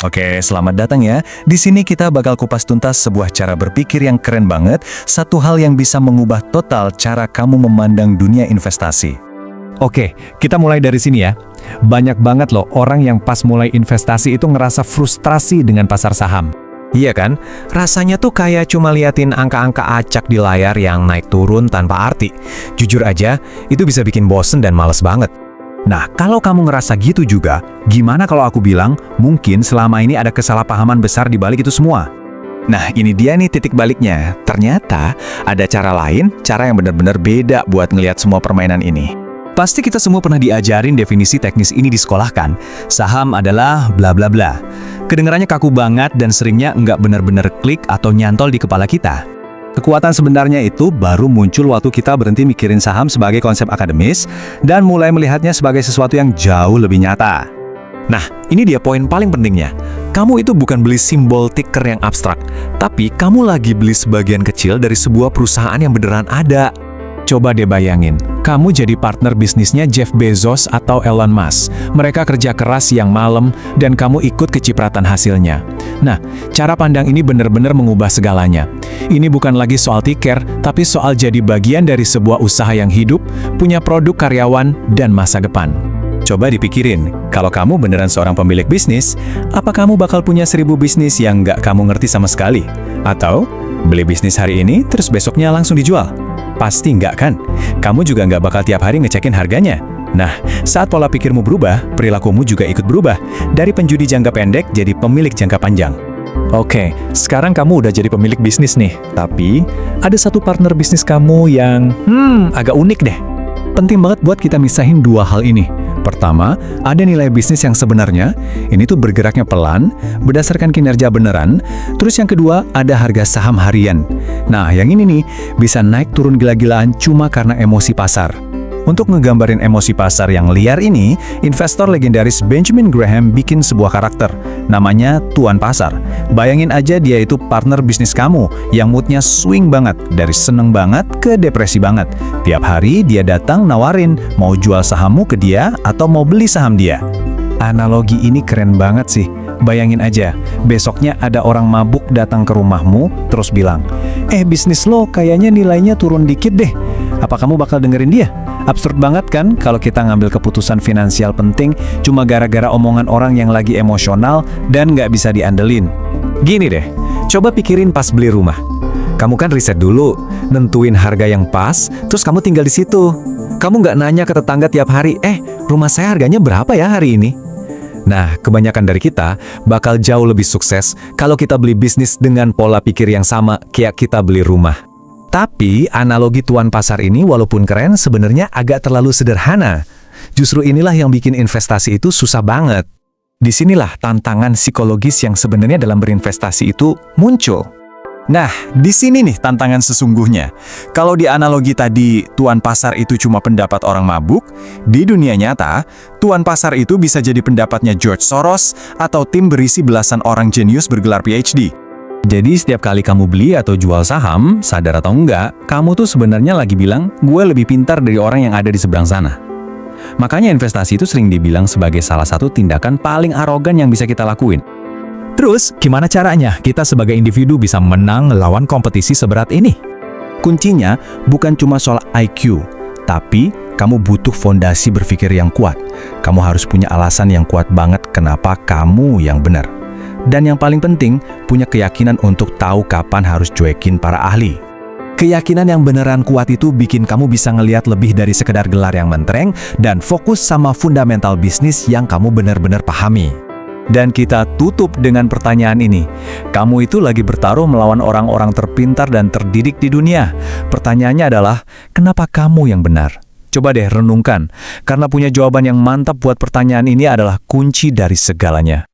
Oke, selamat datang ya. Di sini kita bakal kupas tuntas sebuah cara berpikir yang keren banget, satu hal yang bisa mengubah total cara kamu memandang dunia investasi. Oke, kita mulai dari sini ya. Banyak banget loh orang yang pas mulai investasi itu ngerasa frustrasi dengan pasar saham. Iya kan? Rasanya tuh kayak cuma liatin angka-angka acak di layar yang naik turun tanpa arti. Jujur aja, itu bisa bikin bosen dan males banget. Nah, kalau kamu ngerasa gitu juga, gimana kalau aku bilang mungkin selama ini ada kesalahpahaman besar di balik itu semua? Nah, ini dia nih titik baliknya. Ternyata ada cara lain, cara yang benar-benar beda buat ngelihat semua permainan ini. Pasti kita semua pernah diajarin definisi teknis ini di sekolah kan? Saham adalah bla bla bla. Kedengarannya kaku banget dan seringnya nggak benar-benar klik atau nyantol di kepala kita. Kekuatan sebenarnya itu baru muncul waktu kita berhenti mikirin saham sebagai konsep akademis dan mulai melihatnya sebagai sesuatu yang jauh lebih nyata. Nah, ini dia poin paling pentingnya. Kamu itu bukan beli simbol ticker yang abstrak, tapi kamu lagi beli sebagian kecil dari sebuah perusahaan yang beneran ada. Coba deh bayangin, kamu jadi partner bisnisnya Jeff Bezos atau Elon Musk. Mereka kerja keras siang malam dan kamu ikut kecipratan hasilnya. Nah, cara pandang ini benar-benar mengubah segalanya. Ini bukan lagi soal tiker, tapi soal jadi bagian dari sebuah usaha yang hidup, punya produk karyawan, dan masa depan. Coba dipikirin, kalau kamu beneran seorang pemilik bisnis, apa kamu bakal punya 1000 bisnis yang nggak kamu ngerti sama sekali? Atau beli bisnis hari ini, terus besoknya langsung dijual? Pasti nggak kan? Kamu juga nggak bakal tiap hari ngecekin harganya. Nah, saat pola pikirmu berubah, perilakumu juga ikut berubah. Dari penjudi jangka pendek jadi pemilik jangka panjang. Oke, sekarang kamu udah jadi pemilik bisnis nih. Tapi, ada satu partner bisnis kamu yang, agak unik deh. Penting banget buat kita misahin dua hal ini. Pertama, ada nilai bisnis yang sebenarnya, ini tuh bergeraknya pelan, berdasarkan kinerja beneran. Terus yang kedua, ada harga saham harian. Nah, yang ini nih, bisa naik turun gila-gilaan cuma karena emosi pasar. Untuk ngegambarin emosi pasar yang liar ini, investor legendaris Benjamin Graham bikin sebuah karakter, namanya Tuan Pasar. Bayangin aja dia itu partner bisnis kamu, yang moodnya swing banget, dari seneng banget ke depresi banget. Tiap hari dia datang nawarin, mau jual sahammu ke dia atau mau beli saham dia. Analogi ini keren banget sih. Bayangin aja, besoknya ada orang mabuk datang ke rumahmu, terus bilang, bisnis lo kayaknya nilainya turun dikit deh. Apa kamu bakal dengerin dia? Absurd banget kan kalau kita ngambil keputusan finansial penting cuma gara-gara omongan orang yang lagi emosional dan nggak bisa diandelin. Gini deh, coba pikirin pas beli rumah. Kamu kan riset dulu, nentuin harga yang pas, terus kamu tinggal di situ. Kamu nggak nanya ke tetangga tiap hari, rumah saya harganya berapa ya hari ini? Nah, kebanyakan dari kita bakal jauh lebih sukses kalau kita beli bisnis dengan pola pikir yang sama kayak kita beli rumah. Tapi, analogi Tuan Pasar ini walaupun keren, sebenarnya agak terlalu sederhana. Justru inilah yang bikin investasi itu susah banget. Disinilah tantangan psikologis yang sebenarnya dalam berinvestasi itu muncul. Nah, di sini nih tantangan sesungguhnya. Kalau di analogi tadi, Tuan Pasar itu cuma pendapat orang mabuk, di dunia nyata, Tuan Pasar itu bisa jadi pendapatnya George Soros atau tim berisi belasan orang jenius bergelar PhD. Jadi setiap kali kamu beli atau jual saham, sadar atau enggak, kamu tuh sebenarnya lagi bilang, gue lebih pintar dari orang yang ada di seberang sana. Makanya investasi itu sering dibilang sebagai salah satu tindakan paling arogan yang bisa kita lakuin. Terus, gimana caranya kita sebagai individu bisa menang lawan kompetisi seberat ini? Kuncinya bukan cuma soal IQ, tapi kamu butuh fondasi berpikir yang kuat. Kamu harus punya alasan yang kuat banget kenapa kamu yang benar. Dan yang paling penting, punya keyakinan untuk tahu kapan harus cuekin para ahli. Keyakinan yang beneran kuat itu bikin kamu bisa ngelihat lebih dari sekedar gelar yang mentereng dan fokus sama fundamental bisnis yang kamu benar-benar pahami. Dan kita tutup dengan pertanyaan ini. Kamu itu lagi bertaruh melawan orang-orang terpintar dan terdidik di dunia. Pertanyaannya adalah, kenapa kamu yang benar? Coba deh renungkan, karena punya jawaban yang mantap buat pertanyaan ini adalah kunci dari segalanya.